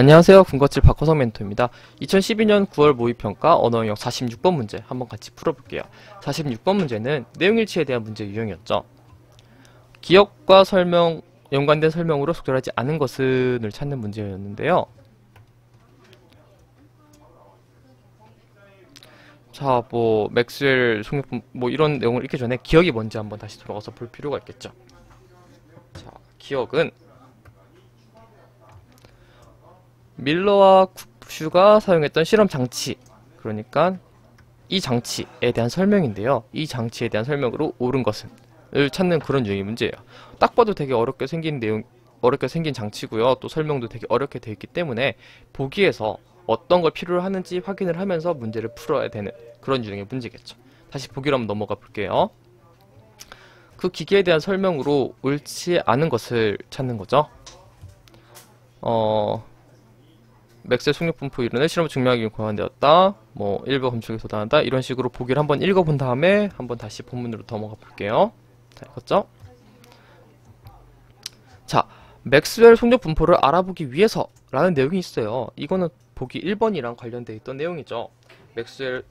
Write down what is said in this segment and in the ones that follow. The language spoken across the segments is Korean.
안녕하세요. 군것질 박호성 멘토입니다. 2012년 9월 모의평가 언어영역 46번 문제 한번 같이 풀어볼게요. 46번 문제는 내용일치에 대한 문제 유형이었죠. 기억과 설명, 연관된 설명으로 속절하지 않은 것은을 찾는 문제였는데요. 자, 맥스웰 속력분, 이런 내용을 읽기 전에 기억이 뭔지 한번 다시 돌아가서 볼 필요가 있겠죠. 자, 기억은 밀러와 kup슈가 사용했던 실험 장치, 그러니까 이 장치에 대한 설명인데요. 이 장치에 대한 설명으로 옳은 것을 찾는 그런 유형의 문제예요. 딱 봐도 되게 어렵게 생긴 장치고요. 또 설명도 되게 어렵게 되어 있기 때문에 보기에서 어떤 걸 필요로 하는지 확인을 하면서 문제를 풀어야 되는 그런 유형의 문제겠죠. 다시 보기로 한번 넘어가 볼게요. 그 기계에 대한 설명으로 옳지 않은 것을 찾는 거죠. 맥스웰 속력분포 이론을 실험을 증명하기 위해 고안되었다. 일부 검출에 도달한다. 이런 식으로 보기를 한번 읽어본 다음에 한번 다시 본문으로 넘어가 볼게요. 자, 읽었죠? 자, 맥스웰 속력분포를 알아보기 위해서 라는 내용이 있어요. 이거는 보기 1번이랑 관련되어 있던 내용이죠. 맥스웰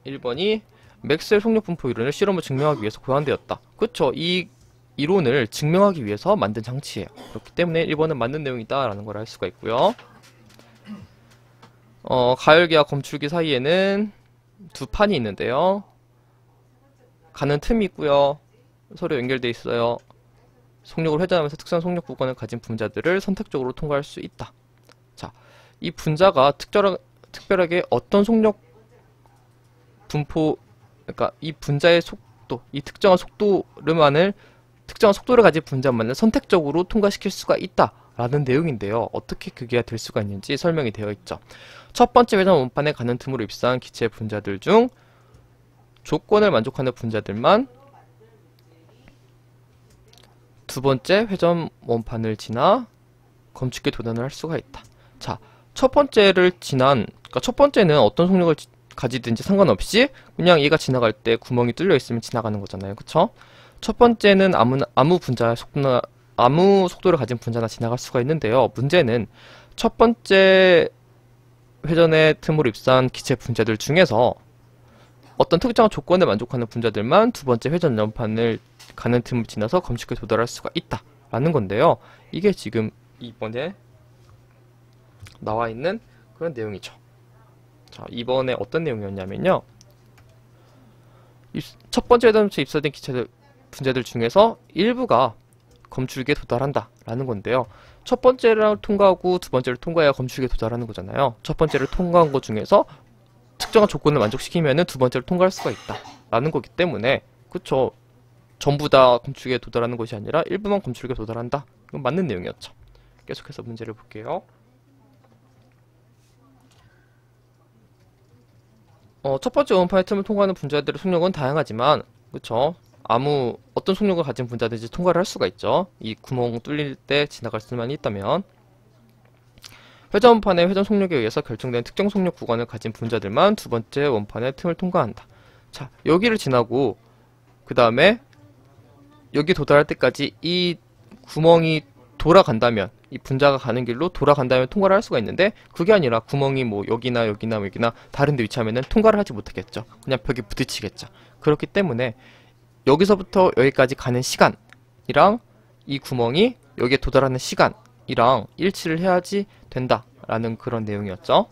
1번이 맥스웰 속력분포 이론을 실험을 증명하기 위해서 고안되었다. 그쵸? 이 이론을 증명하기 위해서 만든 장치예요. 그렇기 때문에 1번은 맞는 내용이다 라는 걸 알 수가 있고요. 가열기와 검출기 사이에는 두 판이 있는데요. 가는 틈이 있고요. 서로 연결되어 있어요. 속력을 회전하면서 특수한 속력 구간을 가진 분자들을 선택적으로 통과할 수 있다. 자, 이 분자가 특별하게 어떤 속력 분포, 그러니까 이 분자의 속도, 이 특정한 속도를 가진 분자만을 선택적으로 통과시킬 수가 있다라는 내용인데요. 어떻게 그게 될 수가 있는지 설명이 되어 있죠. 첫 번째 회전 원판에 가는 틈으로 입사한 기체 분자들 중 조건을 만족하는 분자들만 두 번째 회전 원판을 지나 검출기에 도달을 할 수가 있다. 자, 첫 번째는 어떤 속력을 가지든지 상관없이 그냥 얘가 지나갈 때 구멍이 뚫려 있으면 지나가는 거잖아요. 그쵸? 첫 번째는 아무 속도를 가진 분자나 지나갈 수가 있는데요. 문제는 첫 번째 회전의 틈으로 입사한 기체 분자들 중에서 어떤 특정한 조건에 만족하는 분자들만 두 번째 회전 원판을 가는 틈을 지나서 검출기에 도달할 수가 있다 라는 건데요. 이게 지금 이번에 나와 있는 그런 내용이죠. 자, 이번에 어떤 내용이었냐면요. 첫 번째 회전에 입사된 기체 분자들 중에서 일부가 검출기에 도달한다 라는 건데요. 첫 번째를 통과하고 두 번째를 통과해야 검출기에 도달하는 거잖아요. 첫 번째를 통과한 것 중에서 특정한 조건을 만족시키면은 두 번째를 통과할 수가 있다 라는 거기 때문에, 그쵸, 전부 다 검출기에 도달하는 것이 아니라 일부만 검출기에 도달한다. 이건 맞는 내용이었죠. 계속해서 문제를 볼게요. 첫 번째 원판의 틈을 통과하는 분자들의 속력은 다양하지만, 그쵸, 어떤 속력을 가진 분자든지 통과를 할 수가 있죠. 이 구멍 뚫릴 때 지나갈 수만 있다면. 회전 원판의 회전 속력에 의해서 결정된 특정 속력 구간을 가진 분자들만 두 번째 원판의 틈을 통과한다. 자, 여기를 지나고 그 다음에 여기 도달할 때까지 이 구멍이 돌아간다면, 이 분자가 가는 길로 돌아간다면 통과를 할 수가 있는데, 그게 아니라 구멍이 여기나 다른 데 위치하면은 통과를 하지 못하겠죠. 그냥 벽에 부딪히겠죠. 그렇기 때문에 여기서부터 여기까지 가는 시간이랑 이 구멍이 여기에 도달하는 시간이랑 일치를 해야지 된다라는 그런 내용이었죠.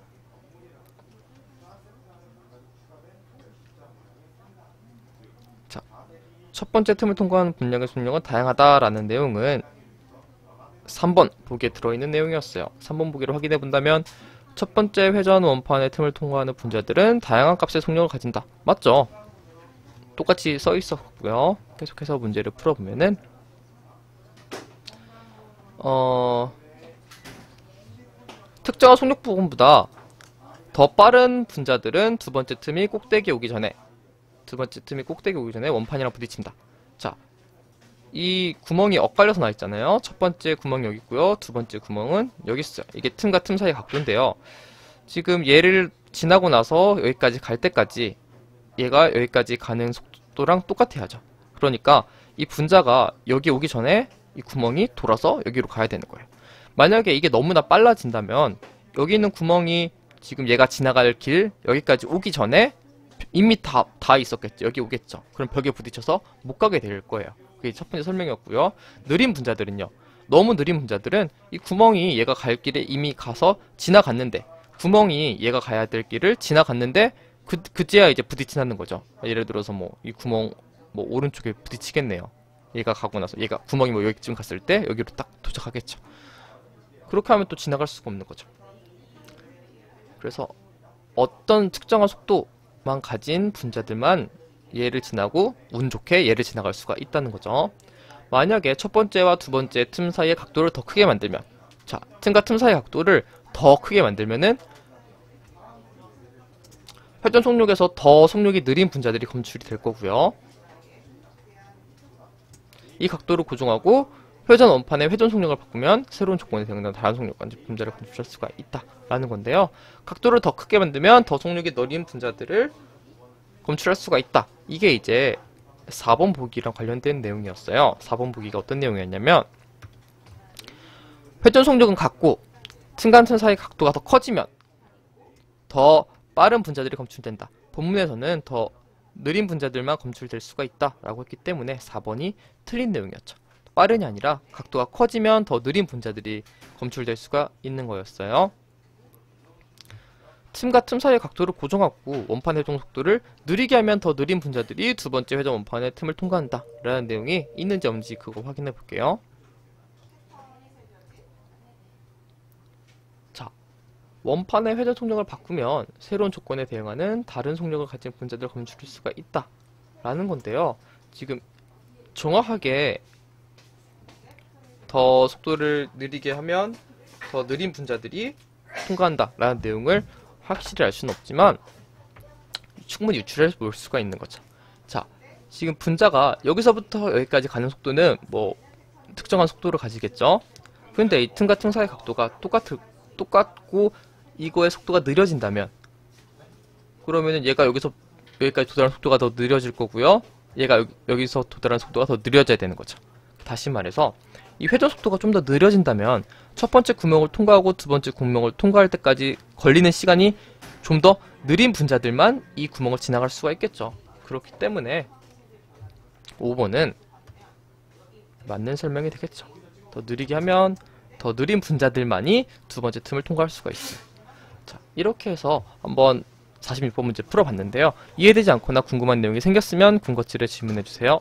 자, 첫 번째 틈을 통과하는 분량의 속력은 다양하다라는 내용은 3번 보기에 들어있는 내용이었어요. 3번 보기를 확인해 본다면 첫 번째 회전 원판의 틈을 통과하는 분자들은 다양한 값의 속력을 가진다. 맞죠? 똑같이 써 있었고요. 계속해서 문제를 풀어보면은 특정한 속력 부분보다 더 빠른 분자들은 두 번째 틈이 꼭대기에 오기 전에 원판이랑 부딪힌다. 자, 이 구멍이 엇갈려서 나 있잖아요. 첫 번째 구멍이 여기 있고요. 두 번째 구멍은 여기 있어요. 이게 틈과 틈 사이 각도인데요. 지금 얘를 지나고 나서 여기까지 갈 때까지 얘가 여기까지 가는 속도랑 똑같아야죠. 그러니까 이 분자가 여기 오기 전에 이 구멍이 돌아서 여기로 가야 되는 거예요. 만약에 이게 너무나 빨라진다면 여기 있는 구멍이 지금 얘가 지나갈 길 여기까지 오기 전에 이미 다 있었겠죠. 여기 오겠죠. 그럼 벽에 부딪혀서 못 가게 될 거예요. 그게 첫 번째 설명이었고요. 느린 분자들은요. 너무 느린 분자들은 이 구멍이 얘가 갈 길에 이미 가서 지나갔는데 구멍이 얘가 가야 될 길을 지나갔는데 그제야 이제 부딪히는 거죠. 예를 들어서 뭐 이 구멍 뭐 오른쪽에 부딪히겠네요. 얘가 가고 나서 얘가 구멍이 뭐 여기쯤 갔을 때 여기로 딱 도착하겠죠. 그렇게 하면 또 지나갈 수가 없는 거죠. 그래서 어떤 특정한 속도만 가진 분자들만 얘를 지나고 운 좋게 얘를 지나갈 수가 있다는 거죠. 만약에 첫 번째와 두 번째 틈 사이의 각도를 더 크게 만들면, 자, 틈과 틈 사이의 각도를 더 크게 만들면은 회전 속력에서 더 속력이 느린 분자들이 검출이 될 거고요. 이 각도를 고정하고 회전 원판의 회전 속력을 바꾸면 새로운 조건에 대응하는 다른 속력 분자를 검출할 수가 있다라는 건데요. 각도를 더 크게 만들면 더 속력이 느린 분자들을 검출할 수가 있다. 이게 이제 4번 보기랑 관련된 내용이었어요. 4번 보기가 어떤 내용이었냐면 회전 속력은 같고 틈과 틈 사이 각도가 더 커지면 더 빠른 분자들이 검출된다. 본문에서는 더 느린 분자들만 검출될 수가 있다라고 했기 때문에 4번이 틀린 내용이었죠. 빠른이 아니라 각도가 커지면 더 느린 분자들이 검출될 수가 있는 거였어요. 틈과 틈 사이의 각도를 고정하고 원판 회전 속도를 느리게 하면 더 느린 분자들이 두 번째 회전 원판의 틈을 통과한다 라는 내용이 있는지 없는지 그거 확인해 볼게요. 자, 원판의 회전 속력을 바꾸면 새로운 조건에 대응하는 다른 속력을 가진 분자들을 검출할 수가 있다 라는 건데요. 지금 정확하게 더 속도를 느리게 하면 더 느린 분자들이 통과한다 라는 내용을 확실히 알 수는 없지만 충분히 유출해 볼 수가 있는 거죠. 자, 지금 분자가 여기서부터 여기까지 가는 속도는 뭐 특정한 속도를 가지겠죠. 그런데 이 틈과 틈 사이 각도가 똑같고 이거의 속도가 느려진다면 그러면은 얘가 여기서 여기까지 도달하는 속도가 더 느려질 거고요. 얘가 여기서 도달하는 속도가 더 느려져야 되는 거죠. 다시 말해서 이 회전 속도가 좀 더 느려진다면 첫 번째 구멍을 통과하고 두 번째 구멍을 통과할 때까지 걸리는 시간이 좀 더 느린 분자들만 이 구멍을 지나갈 수가 있겠죠. 그렇기 때문에 5번은 맞는 설명이 되겠죠. 더 느리게 하면 더 느린 분자들만이 두 번째 틈을 통과할 수가 있어요. 자, 이렇게 해서 한번 46번 문제 풀어봤는데요. 이해되지 않거나 궁금한 내용이 생겼으면 군것질에 질문해주세요.